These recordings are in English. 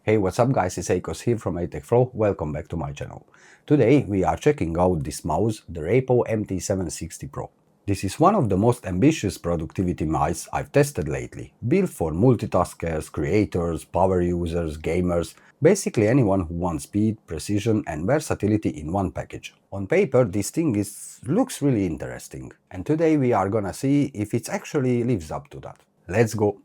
Hey, what's up guys, it's Akos here from ATechFlow, welcome back to my channel. Today we are checking out this mouse, the Rapoo MT760Pro. This is one of the most ambitious productivity mice I've tested lately, built for multitaskers, creators, power users, gamers, basically anyone who wants speed, precision and versatility in one package. On paper this thing looks really interesting, and today we are gonna see if it actually lives up to that. Let's go!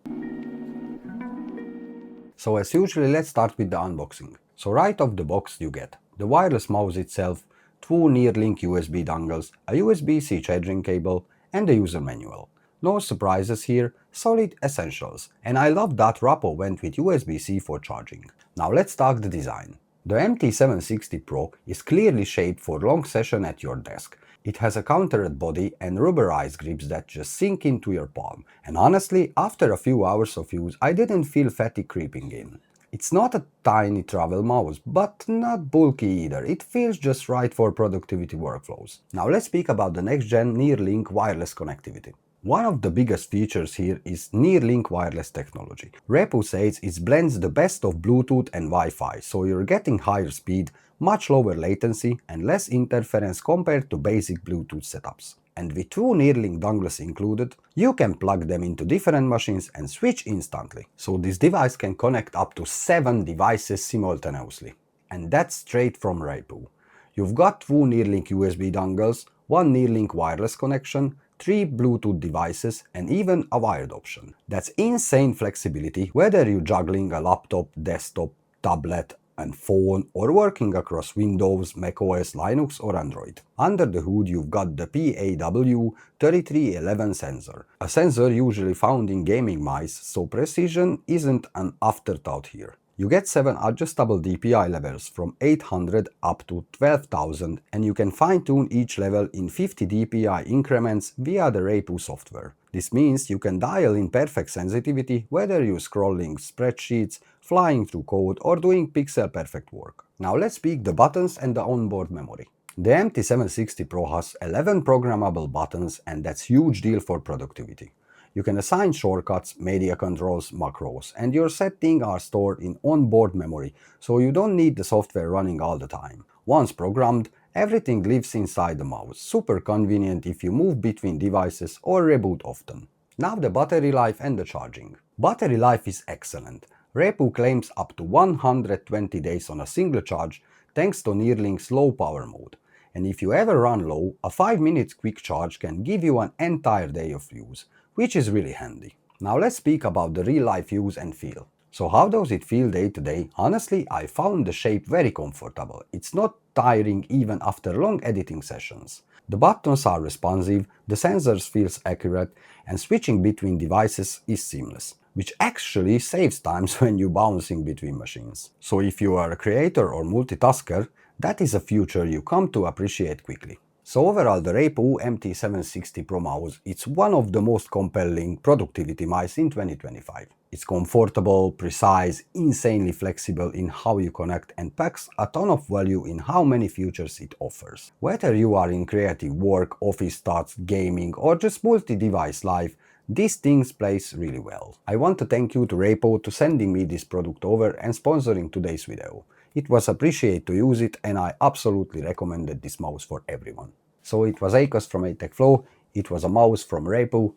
So as usually, let's start with the unboxing. So right off the box you get the wireless mouse itself, two NearLink USB dongles, a USB-C charging cable and a user manual. No surprises here, solid essentials, and I love that Rapoo went with USB-C for charging. Now let's talk the design. The MT760 Pro is clearly shaped for long session at your desk. It has a countered body and rubberized grips that just sink into your palm, and honestly, after a few hours of use, I didn't feel fatigue creeping in. It's not a tiny travel mouse, but not bulky either, it feels just right for productivity workflows. Now let's speak about the next-gen NearLink wireless connectivity. One of the biggest features here is NearLink wireless technology. Rapoo says it blends the best of Bluetooth and Wi-Fi, so you're getting higher speed, much lower latency and less interference compared to basic Bluetooth setups. And with two NearLink dongles included, you can plug them into different machines and switch instantly. So this device can connect up to 7 devices simultaneously. And that's straight from Rapoo. You've got two NearLink USB dongles, one NearLink wireless connection, 3 Bluetooth devices and even a wired option. That's insane flexibility whether you're juggling a laptop, desktop, tablet and phone or working across Windows, macOS, Linux or Android. Under the hood you've got the PAW3311 sensor, a sensor usually found in gaming mice, so precision isn't an afterthought here. You get 7 adjustable DPI levels from 800 up to 12,000 and you can fine-tune each level in 50 DPI increments via the Rapoo software. This means you can dial in perfect sensitivity whether you're scrolling spreadsheets, flying through code or doing pixel perfect work. Now let's speak the buttons and the onboard memory. The MT760 Pro has 11 programmable buttons and that's a huge deal for productivity. You can assign shortcuts, media controls, macros, and your settings are stored in onboard memory, so you don't need the software running all the time. Once programmed, everything lives inside the mouse, super convenient if you move between devices or reboot often. Now the battery life and the charging. Battery life is excellent. Rapoo claims up to 120 days on a single charge thanks to NearLink's low power mode. And if you ever run low, a 5-minute quick charge can give you an entire day of use, which is really handy. Now let's speak about the real-life use and feel. So how does it feel day to day? Honestly, I found the shape very comfortable. It's not tiring even after long editing sessions. The buttons are responsive, the sensors feels accurate, and switching between devices is seamless, which actually saves times when you're bouncing between machines. So if you are a creator or multitasker, that is a feature you come to appreciate quickly. So overall, the Rapoo MT760 Pro mouse is one of the most compelling productivity mice in 2025. It's comfortable, precise, insanely flexible in how you connect and packs a ton of value in how many features it offers. Whether you are in creative work, office tasks, gaming or just multi-device life, these things plays really well. I want to thank you to Rapoo to sending me this product over and sponsoring today's video. It was appreciated to use it and I absolutely recommended this mouse for everyone. So it was Akos from ATechFlow, it was a mouse from Rapoo.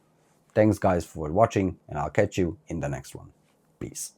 Thanks guys for watching and I'll catch you in the next one. Peace.